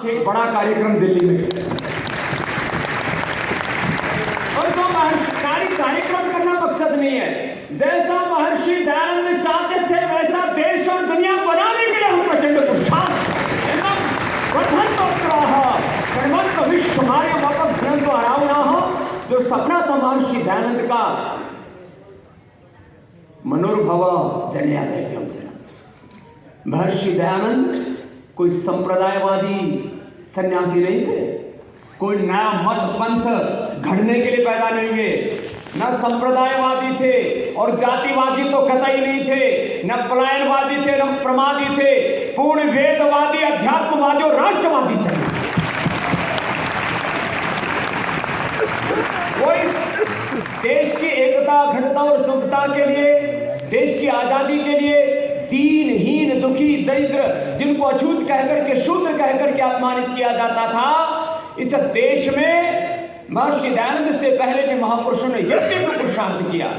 एक बड़ा कार्यक्रम दिल्ली में और जो कार्यक्रम करना मकसद नहीं है। जैसा महर्षि दयानंद चाहते थे वैसा देश और दुनिया बनाने के लिए हम प्रचंड पुरुषार्थ विश्व हमारे वापस ग्रंथ आराम ना हो। जो सपना था महर्षि दयानंद का मनोरभव जनया महर्षि दयानंद कोई संप्रदायवादी सन्यासी नहीं थे, कोई नया मत पंथ घड़ने के लिए पैदा नहीं हुए, न संप्रदायवादी थे और जातिवादी तो कतई नहीं थे, न पलायनवादी थे न प्रमादी थे, पूर्ण वेदवादी अध्यात्मवादी और राष्ट्रवादी थे। कोई देश की एकता अखंडता और शुद्धता के लिए, देश की आजादी के लिए दीनहीन दुखी दरिद्र जिनको अछूत कहकर के शूद्र कहकर के अपमानित किया जाता था, इस देश में महर्षि दयानंद से पहले के महापुरुषों ने यज्ञ को पुरुषार्थ किया।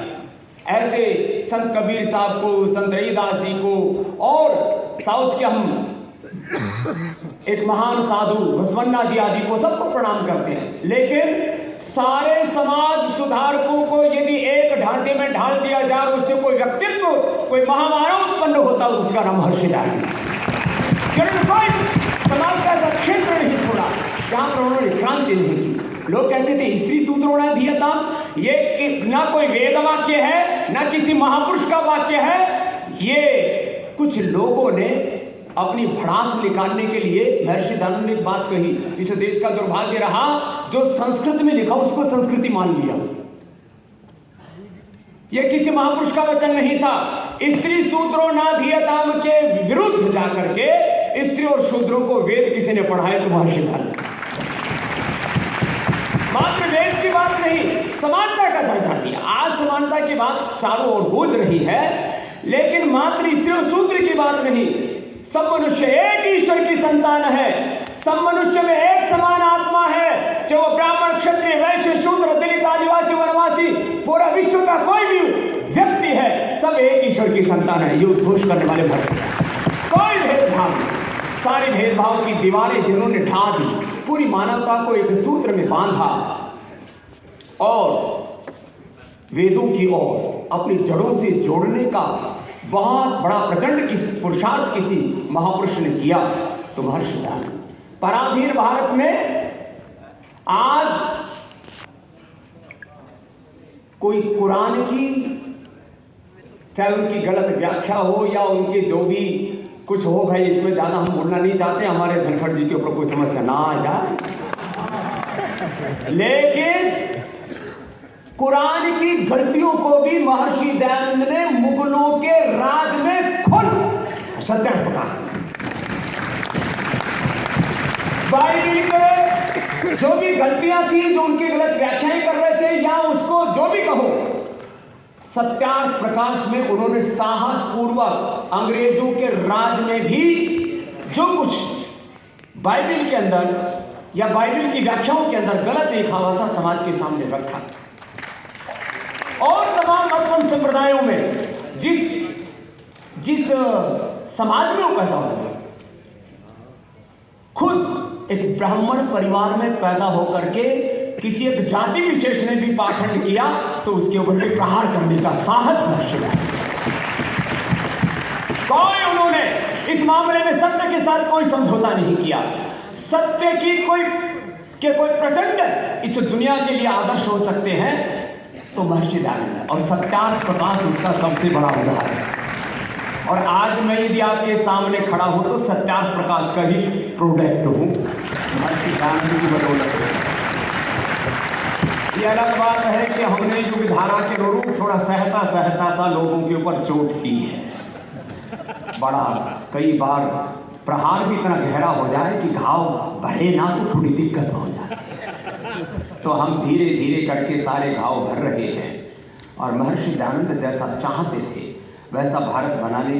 ऐसे संत कबीर साहब को, संत रविदास जी को और साउथ के हम एक महान साधु बसवन्ना जी आदि को सबको प्रणाम करते हैं। लेकिन सारे समाज सुधारकों को यदि एक ढांचे में ढाल दिया जाए और उससे कोई व्यक्तित्व, कोई महामानव उत्पन्न होता है, उसका नाम महर्षि दयानंद। समाज का ऐसा क्षेत्र नहीं छोड़ा जहां पर उन्होंने क्रांति नहीं की। लोग कहते थे स्त्री सूत्रों धीयता, ये ना कोई वेद वाक्य है ना किसी महापुरुष का वाक्य है, ये कुछ लोगों ने अपनी भड़ास निकालने के लिए महर्षि दयानंद ने एक बात कही। इस देश का दुर्भाग्य रहा जो संस्कृत में लिखा उसको संस्कृति मान लिया। यह किसी महापुरुष का वचन नहीं था। स्त्री शूद्रो ना धीयताम के विरुद्ध जाकर के स्त्री और शूद्रों को वेद किसी ने पढ़ाया तो महर्षि दयानंद। मात्र वेद की बात नहीं, समानता का दर्जा दिया। आज समानता की बात चारों ओर गूंज रही है, लेकिन मात्र स्त्री और शूद्र की बात नहीं। सब मनुष्य एक ईश्वर की संतान है, सब मनुष्य में एक समान आत्मा है। जो ब्राह्मण क्षत्रिय वैश्य शूद्र दलित आदिवासी वनवासी पूरा विश्व का कोई भी व्यक्ति है, सब एक ईश्वर की संतान है। ये उद्घोष करने वाले भक्त कोई भेदभाव, सारे भेदभाव की दीवारें जिन्होंने ढा दी, पूरी मानवता को एक सूत्र में बांधा और वेदों की ओर अपनी जड़ों से जोड़ने का बहुत बड़ा प्रचंड पुरुषार्थ किसी महापुरुष ने किया तो महर्षि दयानंद। पराधीन भारत में आज कोई कुरान की, चाहे उनकी गलत व्याख्या हो या उनके जो भी कुछ हो, भाई इसमें ज्यादा हम बोलना नहीं चाहते, हमारे धनखड़ जी के ऊपर कोई समस्या ना आ जाए, लेकिन कुरान की गलतियों को भी महर्षि दयानंद ने मुगलों के राज में खुद सत्याग्रह प्रकाश। बाइबल के जो भी गलतियां थी, जो उनकी गलत व्याख्याएं कर रहे थे या उसको जो भी कहो, सत्याग्रह प्रकाश में उन्होंने साहस पूर्वक अंग्रेजों के राज में भी जो कुछ बाइबल के अंदर या बाइबल की व्याख्याओं के अंदर गलत लिखा हुआ था समाज के सामने रखा। और तमाम मत संप्रदायों में जिस समाज में वो पैदा हुआ, खुद एक ब्राह्मण परिवार में पैदा होकर के किसी एक जाति विशेष ने भी पाखंड किया तो उसके ऊपर भी प्रहार करने का साहस महर्षि दयानंद। कोई उन्होंने इस मामले में सत्य के साथ कोई समझौता नहीं किया। सत्य की कोई प्रचंड इस दुनिया के लिए आदर्श हो सकते हैं तो महर्षि दयानंद है, और सत्याग्रह प्रकाश उसका सबसे बड़ा उदाहरण है। और आज मैं यदि आपके सामने खड़ा हूं तो सत्याग्रह प्रकाश का ही प्रोडक्ट हूं, महर्षि दयानंद की बदौलत। ये अलग बात है कि हमने युग धारा के अनुरूप थोड़ा सहता सा लोगों के ऊपर चोट की है, बड़ा कई बार प्रहार भी इतना गहरा हो जाए कि घाव भरे ना तो थोड़ी दिक्कत हो जाए, तो हम धीरे धीरे करके सारे घाव भर रहे हैं। और महर्षि दयानंद जैसा चाहते थे वैसा भारत बनाने